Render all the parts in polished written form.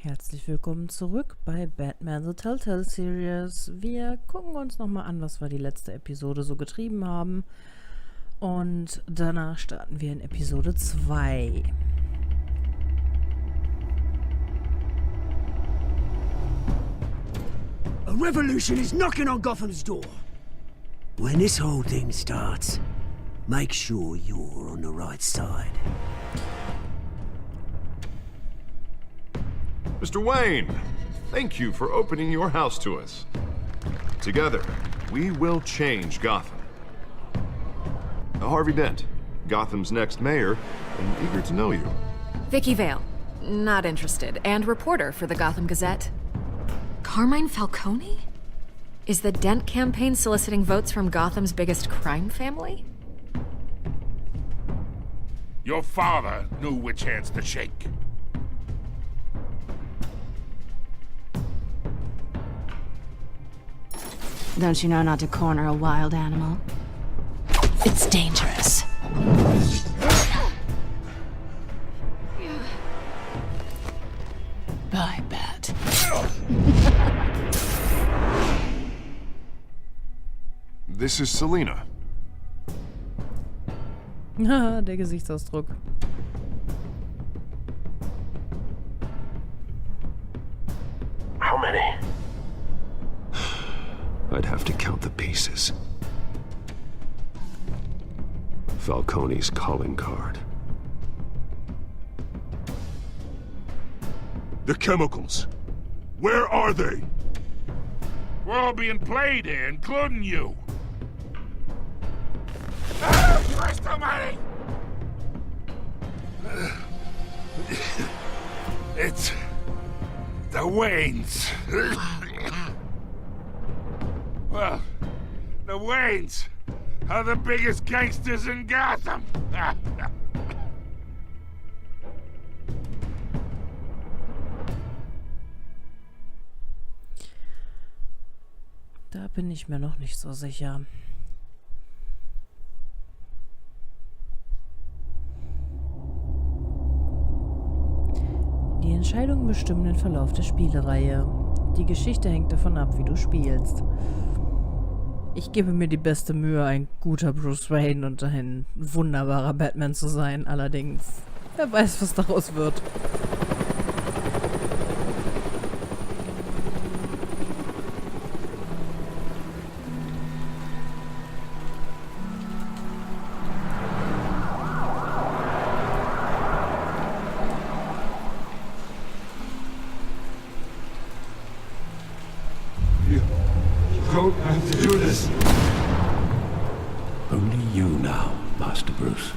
Herzlich willkommen zurück bei Batman The Telltale Series. Wir gucken uns nochmal an, was wir die letzte Episode so getrieben haben. Und danach starten wir in Episode 2. A revolution is knocking on Gotham's door. When this whole thing starts, make sure you're on the right side. Mr. Wayne, thank you for opening your house to us. Together, we will change Gotham. Harvey Dent, Gotham's next mayor, and eager to know you. Vicky Vale, not interested, and reporter for the Gotham Gazette. Carmine Falcone? Is the Dent campaign soliciting votes from Gotham's biggest crime family? Your father knew which hands to shake. Don't you know not to corner a wild animal? It's dangerous. Bye, Bat. This is Selina. Der Gesichtsausdruck. How many? I'd have to count the pieces. Falcone's calling card. The chemicals. Where are they? We're all being played here, including you. Christ almighty! It's the Waynes. Well, the Waynes are the biggest gangsters in Gotham. Da bin ich mir noch nicht so sicher. Die Entscheidungen bestimmen den Verlauf der Spielereihe. Die Geschichte hängt davon ab, wie du spielst. Ich gebe mir die beste Mühe, ein guter Bruce Wayne und ein wunderbarer Batman zu sein. Allerdings, wer weiß, was daraus wird. Don't have to do this. Only you now, Master Bruce.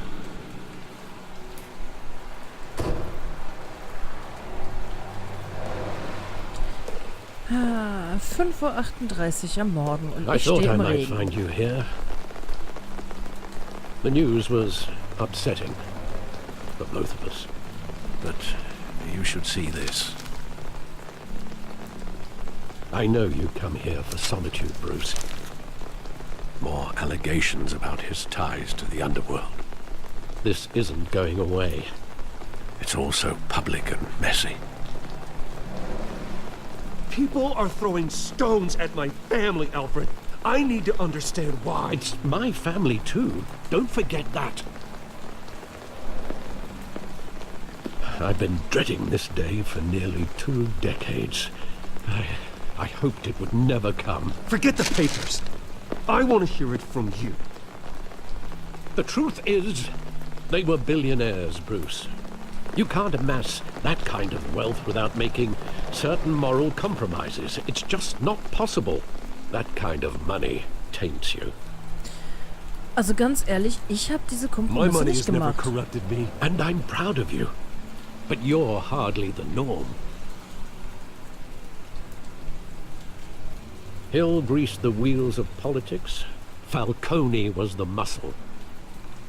Ah, 5:38 Uhr am Morgen und I ich thought stehe I im might Regen. find you here. The news was upsetting for both of us. But you should see this. I know you come here for solitude, Bruce. More allegations about his ties to the underworld. This isn't going away. It's all so public and messy. People are throwing stones at my family, Alfred. I need to understand why. It's my family too. Don't forget that. I've been dreading this day for nearly 2 decades. I hoped it would never come. Forget the papers. I want to hear it from you. The truth is, they were billionaires, Bruce. You can't amass that kind of wealth without making certain moral compromises. It's just not possible. That kind of money taints you. Also ganz ehrlich, ich habe diese My Kompromisse money nicht has never gemacht. corrupted me. And I'm proud of you. But you're hardly the norm. Hill greased the wheels of politics. Falcone was the muscle.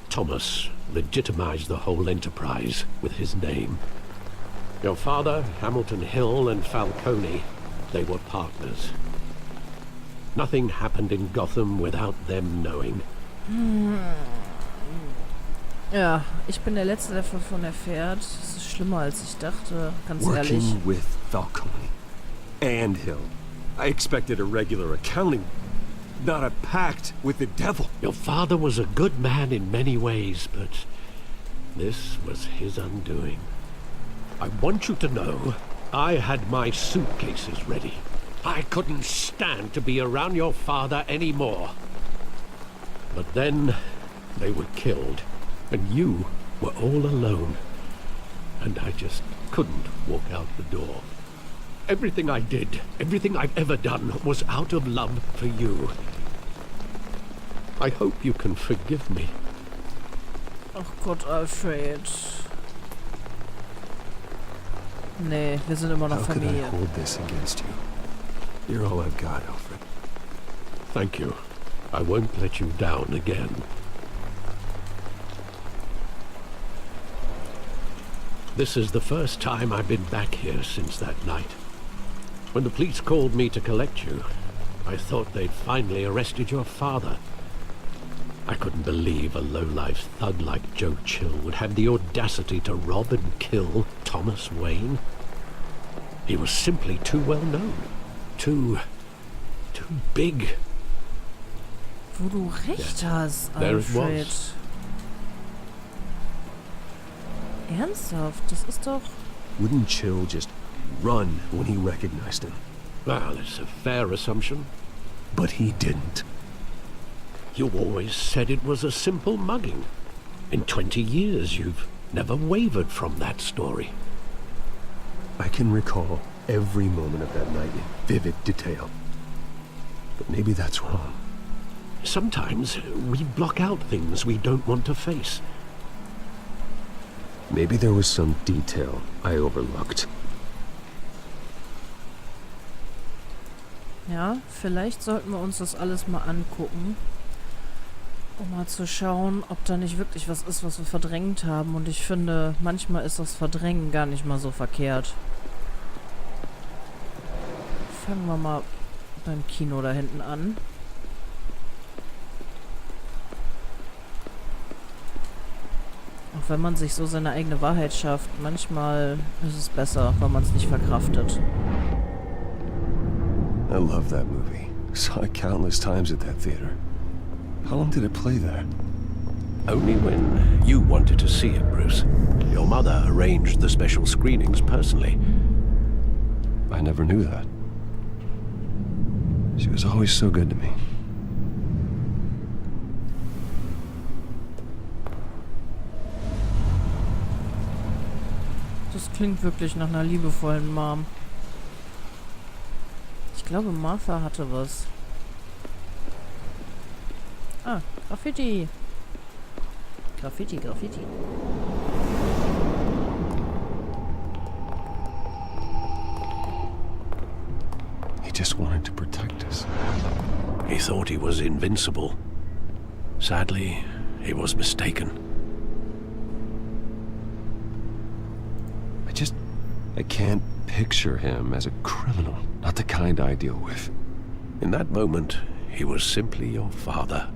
Thomas legitimized the whole enterprise with his name. Your father, Hamilton Hill, and Falcone, they were partners. Nothing happened in Gotham without them knowing. Ja, ich bin der Letzte, der davon erfährt. Es ist schlimmer als ich dachte, ganz ehrlich. Working with Falcone and Hill. I expected a regular accounting, not a pact with the devil. Your father was a good man in many ways, but this was his undoing. I want you to know, I had my suitcases ready. I couldn't stand to be around your father anymore. But then they were killed, and you were all alone. And I just couldn't walk out the door. Everything I did, everything I've ever done, was out of love for you. I hope you can forgive me. Ach Gott, Alfred. Nee, wir sind immer noch How could I Familie. hold this against you? You're all I've got, Alfred. Thank you. I won't let you down again. This is the first time I've been back here since that night. When the police called me to collect you, I thought they'd finally arrested your father. I couldn't believe a low-life thug like Joe Chill would have the audacity to rob and kill Thomas Wayne. He was simply too well known. Too big. Wo du recht hast, There it Alfred. was. Ernsthaft? Das ist doch... Wouldn't Chill just run when he recognized him? Well, it's a fair assumption. But he didn't. You always said it was a simple mugging. In 20 years, you've never wavered from that story. I can recall every moment of that night in vivid detail. But maybe that's wrong. Sometimes we block out things we don't want to face. Maybe there was some detail I overlooked. Ja, vielleicht sollten wir uns das alles mal angucken. Um mal zu schauen, ob da nicht wirklich was ist, was wir verdrängt haben. Und ich finde, manchmal ist das Verdrängen gar nicht mal so verkehrt. Fangen wir mal beim Kino da hinten an. Auch wenn man sich so seine eigene Wahrheit schafft, manchmal ist es besser, wenn man es nicht verkraftet. I love that movie. Saw it countless times at that theater. How long did it play there? Only when you wanted to see it, Bruce. Your mother arranged the special screenings personally. I never knew that. She was always so good to me. Das klingt wirklich nach einer liebevollen Mom. Ich glaube, Martha hatte was. Ah, Graffiti. Graffiti, Graffiti. He just wanted to protect us. He thought he was invincible. Sadly, he was mistaken. I can't picture him as a criminal, not the kind I deal with. In that moment, he was simply your father.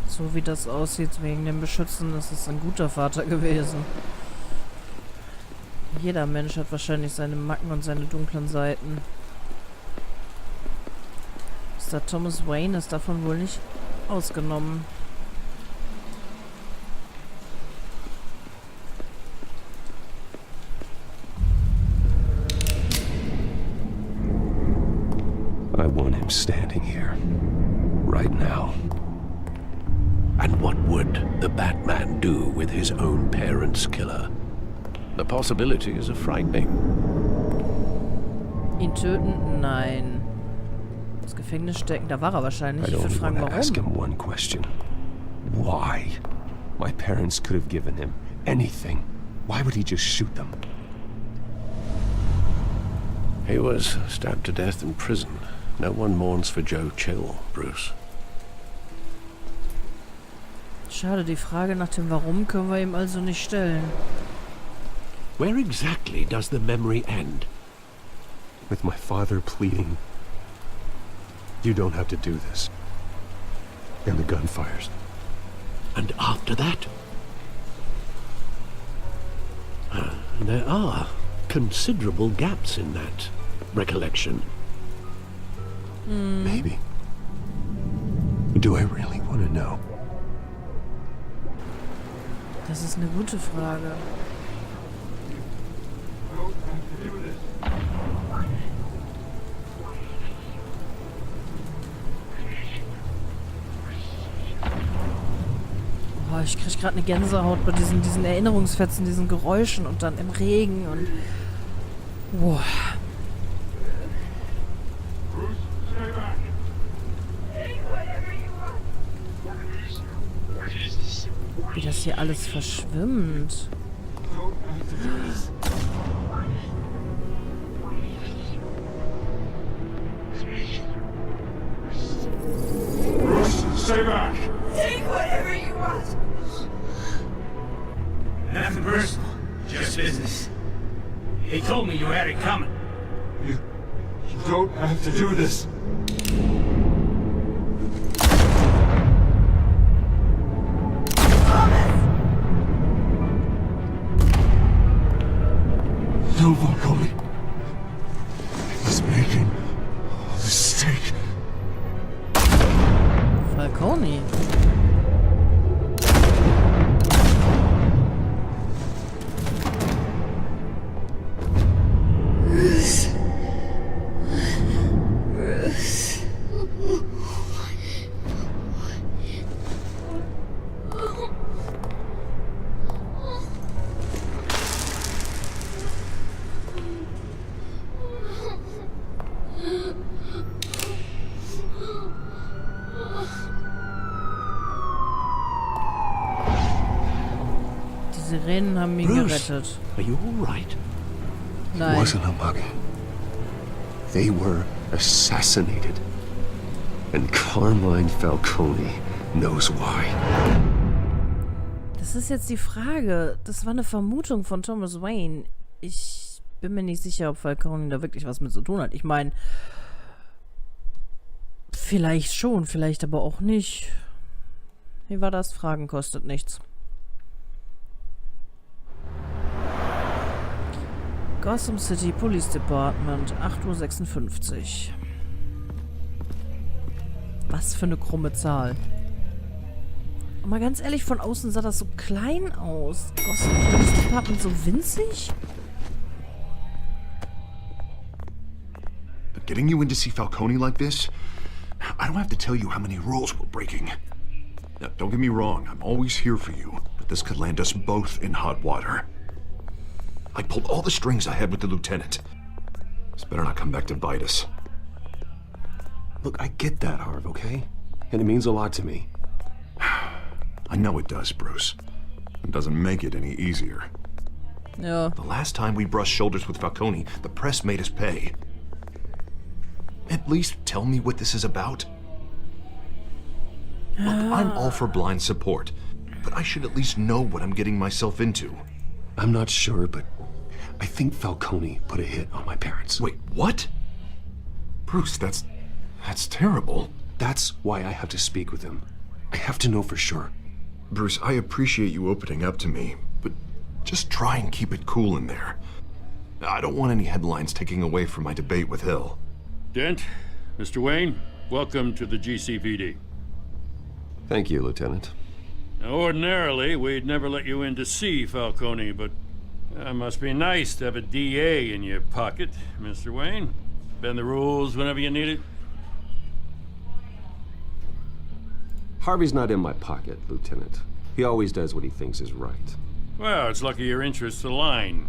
So wie das aussieht wegen dem Beschützen, ist es ein guter Vater gewesen. Jeder Mensch hat wahrscheinlich seine Macken und seine dunklen Seiten. Mr. Thomas Wayne ist davon wohl nicht ausgenommen. I want him standing here, right now. And what would the Batman do with his own parents' killer? The possibilities are frightening. Ihn töten? Nein. Ins Gefängnis stecken, da war er wahrscheinlich. I Ich würde only fragen, want to ask him warum. one question. Why? My parents could have given him anything. Why would he just shoot them? He was stabbed to death in prison. No one mourns for Joe Chill, Bruce. Schade, die Frage nach dem Warum können wir ihm also nicht stellen. Where exactly does the memory end? With my father pleading, you don't have to do this. And the gun fires. And after that? There are considerable gaps in that recollection. Maybe. Do I really want to know? Das ist eine gute Frage. Oh, ich krieg gerade eine Gänsehaut bei diesen Erinnerungsfetzen, diesen Geräuschen und dann im Regen und... Boah. Wie das hier alles verschwimmt. Bruce, stay back! Take whatever you want. Nothing personal, just business. He told me you had it coming. You don't have to do this. No, Falcone. He's making a mistake. Falcone. Die Sirenen haben ihn gerettet. Are you all right? Nein. It wasn't a bug. They were assassinated. And Carmine Falcone knows why. Das ist jetzt die Frage. Das war eine Vermutung von Thomas Wayne. Ich bin mir nicht sicher, ob Falcone da wirklich was mit zu tun hat. Ich meine, vielleicht schon, vielleicht aber auch nicht. Wie war das? Fragen kostet nichts. Gotham City Police Department, 8:56 Uhr. Was für eine krumme Zahl. Und mal ganz ehrlich, von außen sah das so klein aus. Gotham Police Department so winzig? Getting you in to see Falcone like this? I don't have to tell you how many rules we're breaking. Now, don't get me wrong, I'm always here for you, but this could land us both in hot water. I pulled all the strings I had with the lieutenant. This better not come back to bite us. Look, I get that, Harv, okay? And it means a lot to me. I know it does, Bruce. It doesn't make it any easier. Ja. The last time we brushed shoulders with Falcone, the press made us pay. At least tell me what this is about. Look, I'm all for blind support, but I should at least know what I'm getting myself into. I'm not sure, but I think Falcone put a hit on my parents. Wait, what? Bruce, that's terrible. That's why I have to speak with him. I have to know for sure. Bruce, I appreciate you opening up to me, but just try and keep it cool in there. I don't want any headlines taking away from my debate with Hill. Dent, Mr. Wayne, welcome to the GCPD. Thank you, Lieutenant. Now, ordinarily, we'd never let you in to see Falcone, but it must be nice to have a DA in your pocket, Mr. Wayne. Bend the rules whenever you need it. Harvey's not in my pocket, Lieutenant. He always does what he thinks is right. Well, it's lucky your interests align.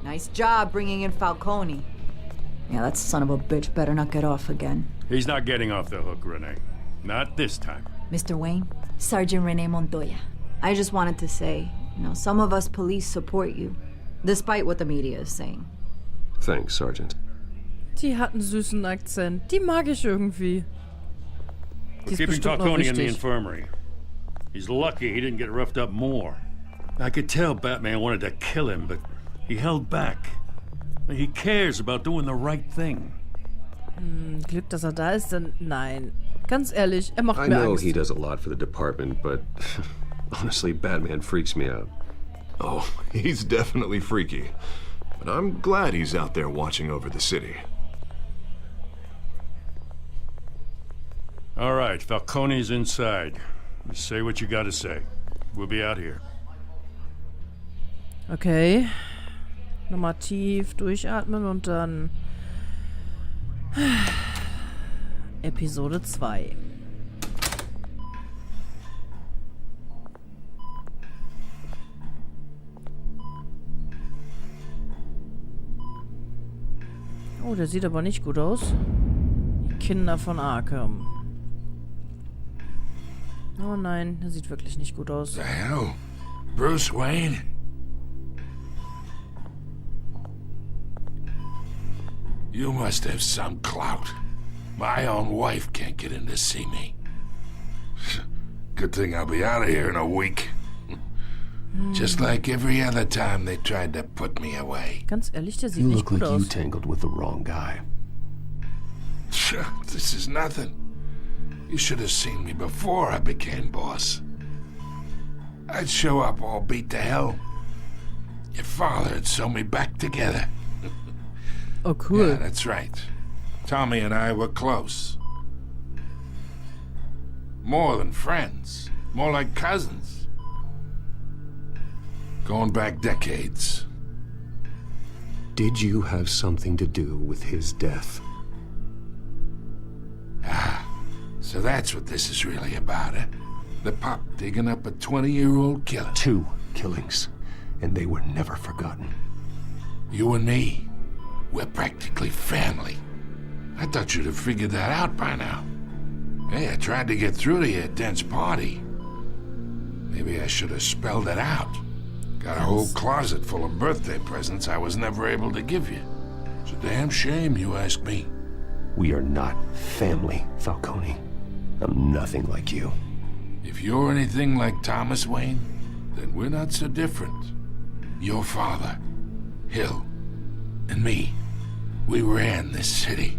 Nice job bringing in Falcone. Yeah, that son of a bitch better not get off again. He's not getting off the hook, Renee. Not this time. Mr. Wayne, Sergeant Renee Montoya. I just wanted to say, some of us police support you, despite what the media is saying. Thanks, Sergeant. Die hat einen süßen Akzent. Die mag ich irgendwie. Die We're ist keeping bestimmt noch Falcone in the wichtig. infirmary. He's lucky he didn't get roughed up more. I could tell Batman wanted to kill him, but he held back. He cares about doing the right thing. Glück, dass er da ist, denn nein. Ganz ehrlich, er macht I mir know Angst. he does a lot for the department, but honestly, Batman freaks me out. Oh, he's definitely freaky. But I'm glad he's out there watching over the city. All right, Falcone's inside. You say what you gotta say. We'll be out here. Okay. Nochmal tief durchatmen und dann Episode 2. Oh, der sieht aber nicht gut aus. Die Kinder von Arkham. Oh nein, der sieht wirklich nicht gut aus. The hell? Bruce Wayne? You must have some clout. My own wife can't get in to see me. Good thing I'll be out of here in a week. Just like every other time they tried to put me away. Ganz ehrlich, der sieht You nicht look gut like you aus. tangled with the wrong guy. This is nothing. You should have seen me before I became boss. I'd show up all beat to hell. Your father'd sew me back together. Oh, cool. Yeah, that's right. Tommy and I were close. More than friends. More like cousins. Going back decades. Did you have something to do with his death? So that's what this is really about, eh? The pup digging up a 20-year-old killer. 2 killings, and they were never forgotten. You and me, we're practically family. I thought you'd have figured that out by now. Hey, I tried to get through to you at Dent's party. Maybe I should have spelled it out. Got a whole closet full of birthday presents I was never able to give you. It's a damn shame, you ask me. We are not family, Falcone. I'm nothing like you. If you're anything like Thomas Wayne, then we're not so different. Your father, Hill, and me, we ran this city.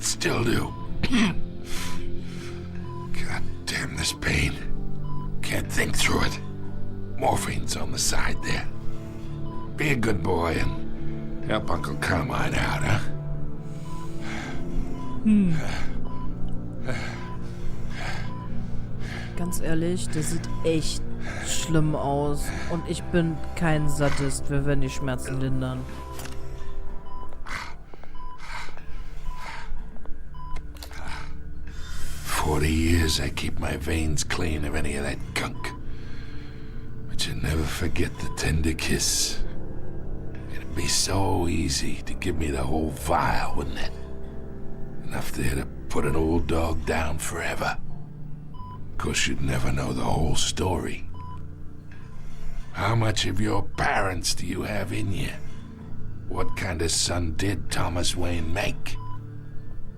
Still do. God damn this pain. Can't think through it. Morphine's on the side there. Be a good boy and help Uncle Carmine out, huh? Ganz ehrlich, der sieht echt schlimm aus. Und ich bin kein Sadist. Wir werden die Schmerzen lindern. For 40 years I keep my veins clean of any of that gunk. But you never forget the tender kiss. It'd be so easy to give me the whole vial, wouldn't it? Enough there to put an old dog down forever. Of course, you'd never know the whole story. How much of your parents do you have in you? What kind of son did Thomas Wayne make?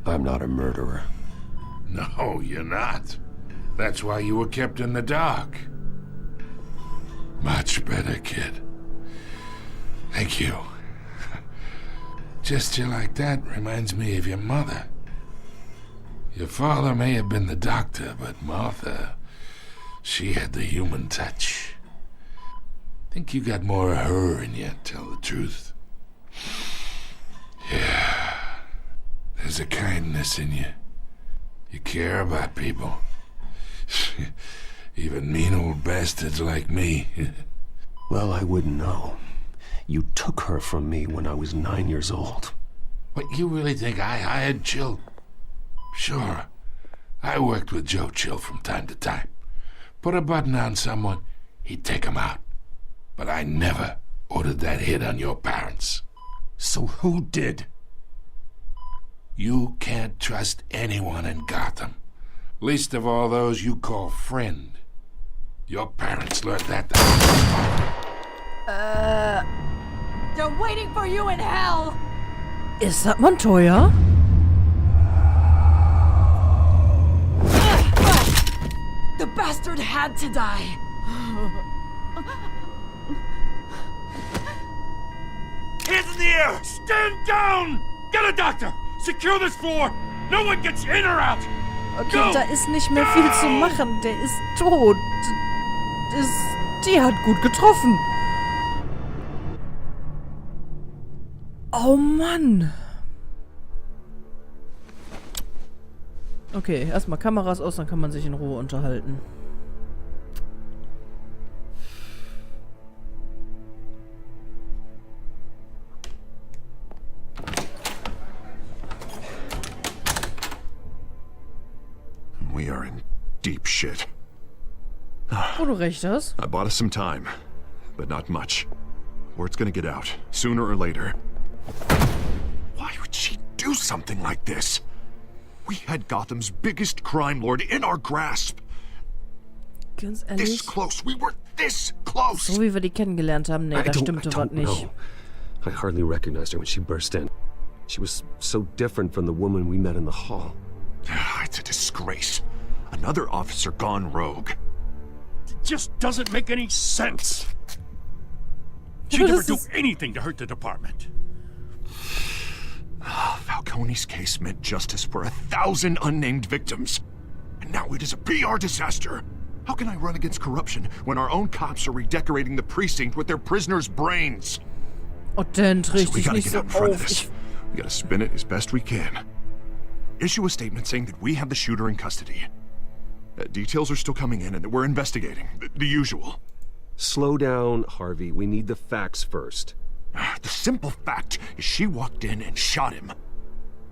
I'm not a murderer. No, you're not. That's why you were kept in the dark. Much better, kid. Thank you. Gesture like that reminds me of your mother. Your father may have been the doctor, but Martha, she had the human touch. Think you got more of her in you, tell the truth. Yeah. There's a kindness in you. You care about people. Even mean old bastards like me. Well, I wouldn't know. You took her from me when I was 9 years old. What, you really think I hired Chill? Sure. I worked with Joe Chill from time to time. Put a button on someone, he'd take him out. But I never ordered that hit on your parents. So who did? You can't trust anyone in Gotham. Least of all those you call friend. Your parents learned that. They're waiting for you in hell! Ist das Montoya? The bastard had to die. Hands in the air! Stand down! Get a doctor! Secure this floor! No one gets in or out! Okay, Go! da ist nicht mehr viel zu machen. Der ist tot. Die hat gut getroffen. Oh Mann. Okay, erstmal Kameras aus, dann kann man sich in Ruhe unterhalten. We are in deep shit. Wo du recht hast. I bought us some time, but not much. Word's gonna get out, sooner or later. Why would she do something like this? We had Gotham's biggest crime lord in our grasp. Ganz This ehrlich, close. We were this close. so wie wir die kennengelernt haben, nee, da stimmte was nicht. know. I hardly recognized her when she burst in. She was so different from the woman we met in the hall. It's a disgrace. Another officer gone rogue. It just doesn't make any sense. She'd never do anything to hurt the department. Falcone's case meant justice for 1,000 unnamed victims. And now it is a PR disaster. How can I run against corruption when our own cops are redecorating the precinct with their prisoners' brains? Oh, den So we richtig gotta nicht get so out in front of auf. this. We gotta spin it as best we can. Issue a statement saying that we have the shooter in custody. Details are still coming in and that we're investigating. The usual. Slow down, Harvey. We need the facts first. The simple fact is she walked in and shot him.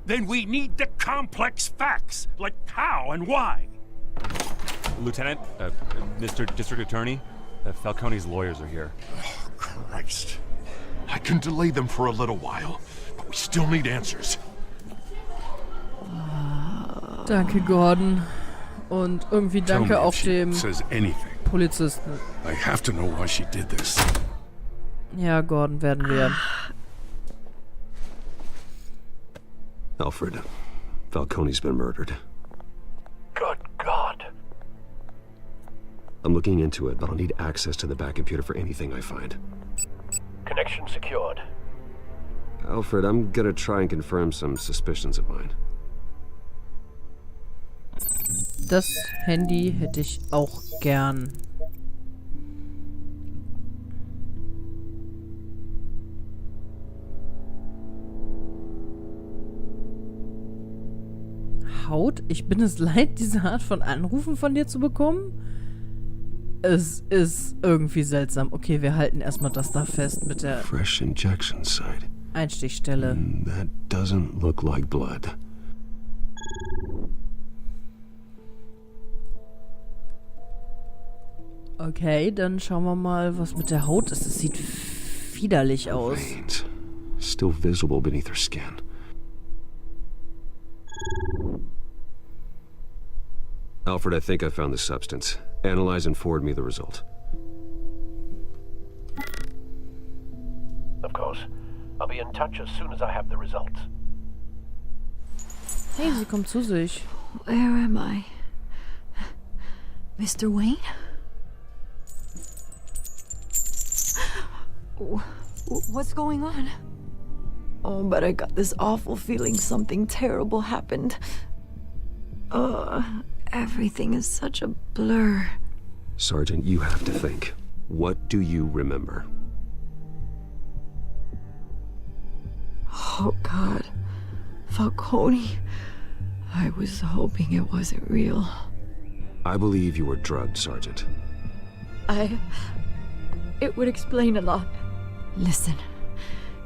Then we need the complex facts, like how and why. Lieutenant, Mr. District Attorney, Falcone's lawyers are here. Oh, Christ. I can delay them for a little while, but we still need answers. Danke, Gordon. Und irgendwie danke auch dem Says anything. Polizisten. I have to know why she did this. Ja, Gordon, werden wir. Alfred, Falcone's been murdered. Good God. I'm looking into it, but I'll need access to the back computer for anything I find. Connection secured. Alfred, I'm gonna try and confirm some suspicions of mine. Das Handy hätte ich auch gern. Haut, ich bin es leid, diese Art von Anrufen von dir zu bekommen. Es ist irgendwie seltsam. Okay, wir halten erstmal das da fest mit der Fresh injection site. Einstichstelle. That doesn't look like blood. Okay, dann schauen wir mal, was mit der Haut ist. Es sieht widerlich aus. Veins. Still visible beneath her skin. Alfred, I think I found the substance. Analyze and forward me the result. Of course. I'll be in touch as soon as I have the results. Hey, sie kommt zu sich. Where am I? Mr. Wayne? What's going on? Oh, but I got this awful feeling something terrible happened. Everything is such a blur. Sergeant, you have to think. What do you remember? Oh, God. Falcone. I was hoping it wasn't real. I believe you were drugged, Sergeant. It would explain a lot. Listen,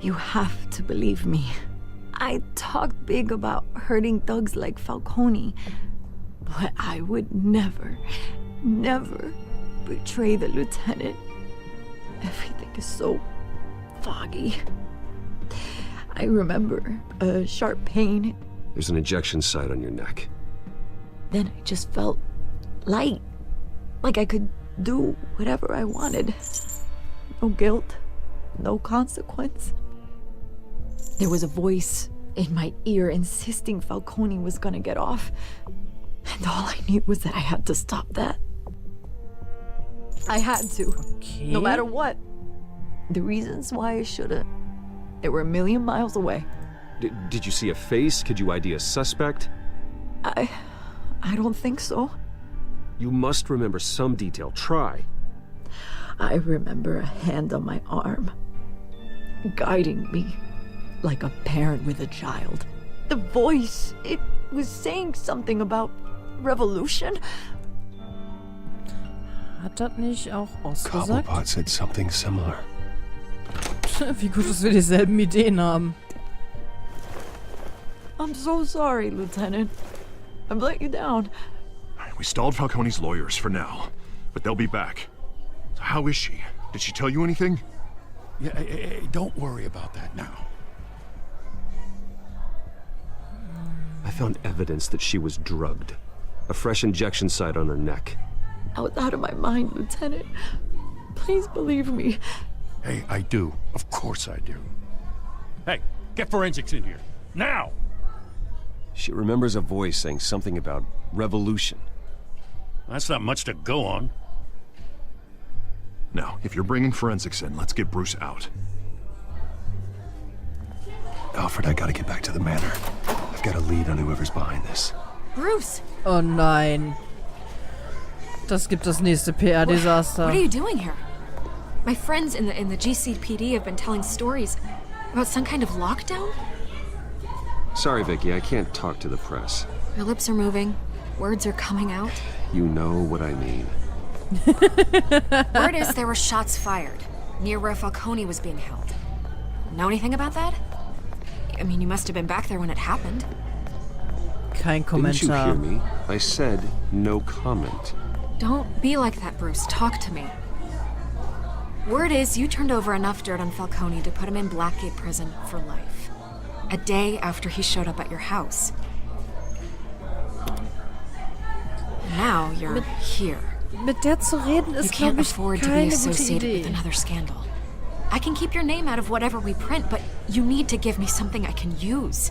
you have to believe me. I talked big about hurting thugs like Falcone, but I would never betray the lieutenant. Everything is so foggy. I remember a sharp pain. There's an injection site on your neck. Then I just felt light, like I could do whatever I wanted. No guilt, no consequence. There was a voice in my ear insisting Falcone was gonna get off. And all I knew was that I had to stop that. I had to. Okay. No matter what. The reasons why I shouldn't, they were a million miles away. Did you see a face? Could you ID a suspect? I don't think so. You must remember some detail. Try. I remember a hand on my arm, guiding me like a parent with a child. The voice, it was saying something about revolution. Hat das nicht auch ausgesagt? Cobblepot said something similar. Wie gut, dass wir dieselben Ideen haben. I'm so sorry, Lieutenant. I've let you down. We stalled Falcone's lawyers for now, but they'll be back. So how is she? Did she tell you anything? Yeah, hey, don't worry about that now. I found evidence that she was drugged. A fresh injection site on her neck. I was out of my mind, Lieutenant. Please believe me. Hey, I do. Of course I do. Hey, get forensics in here. Now! She remembers a voice saying something about revolution. That's not much to go on. Now, if you're bringing forensics in, let's get Bruce out. Alfred, I gotta get back to the manor. I've got a lead on whoever's behind this. Bruce! Oh nein. Das gibt das nächste PR-Desaster. What are you doing here? My friends in the GCPD have been telling stories about some kind of lockdown? Sorry, Vicky, I can't talk to the press. Your lips are moving. Words are coming out. You know what I mean. Word is there were shots fired near where Falcone was being held. Know anything about that? I mean, you must have been back there when it happened. Kein Didn't you Kommentar. hear me? I said no comment. Don't be like that, Bruce. Talk to me. Word is you turned over enough dirt on Falcone to put him in Blackgate Prison for life. A day after he showed up at your house. Now you're here. Mit der zu reden You ist, can't glaube ich, afford to be keine gute associated with Idee. another scandal. I can keep your name out of whatever we print, but you need to give me something I can use.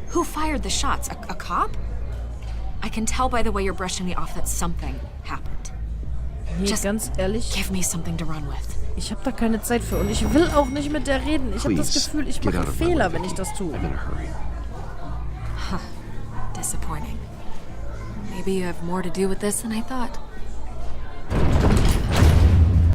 Who fired the shots? A cop? I can tell by the way you're brushing me off that something happened. Nee, Just ganz ehrlich, give me something to run with. ich habe da keine Zeit für und ich will auch nicht mit der reden. Ich habe das Please, Gefühl, ich get mache out of my Fehler, way, wenn ich Vicky. das tue. I'm in a hurry. Disappointing. Maybe you have more to do with this than I thought.